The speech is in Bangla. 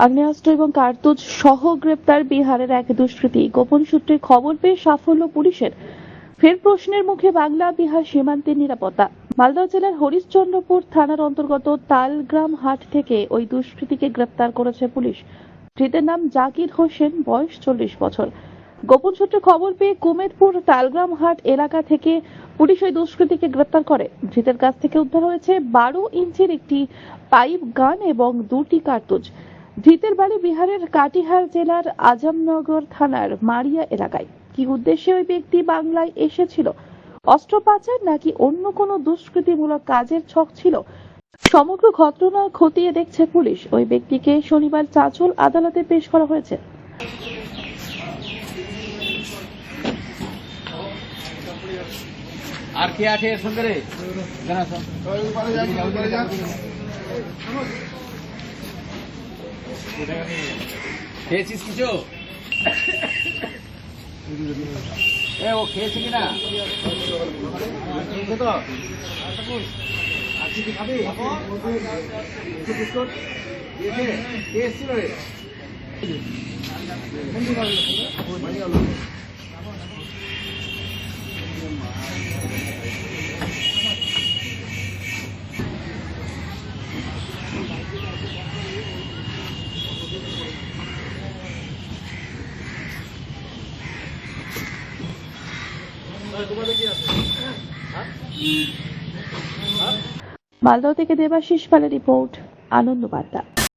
আগ্নেয়াস্ত্র এবং কার্তুজ সহ গ্রেপ্তার বিহারের এক দুষ্কৃতী। গোপন সূত্রে খবর পেয়ে সাফল্য পুলিশের। ফের প্রশ্নের মুখে বাংলা বিহার সীমান্তের নিরাপত্তা। মালদহ জেলার হরিশ্চন্দ্রপুর থানার অন্তর্গত তালগ্রাম হাট থেকে ওই দুষ্কৃতীকে গ্রেপ্তার করেছে পুলিশ। ধৃতের নাম জাকির হোসেন, বয়স 40 বছর। গোপন সূত্রে খবর পেয়ে কুমেদপুর তালগ্রাম হাট এলাকা থেকে পুলিশ ওই দুষ্কৃতীকে গ্রেপ্তার করে। ধৃতের কাছ থেকে উদ্ধার হয়েছে 12 ইঞ্চির একটি পাইপ গান এবং 2টি কার্তুজ। ধৃতের বাড়ি বিহারের কাটিহার জেলার আজমনগর থানার মারিয়া এলাকায়। কি উদ্দেশ্যে ওই ব্যক্তি বাংলায় এসেছিল, অস্ত্র পাচার নাকি অন্য কোনো দুষ্কৃতিমূলক কাজের ছক ছিল, সমগ্র ঘটনা খতিয়ে দেখছে পুলিশ। ওই ব্যক্তিকে শনিবার চাঁচল আদালতে পেশ করা হয়েছে। আর কে আছে এর সঙ্গে রে? খেয়েছিস কিছু? ও খেয়েছে কিনা? মালদহ থেকে দেবাশিস পালের রিপোর্ট, আনন্দ বার্তা।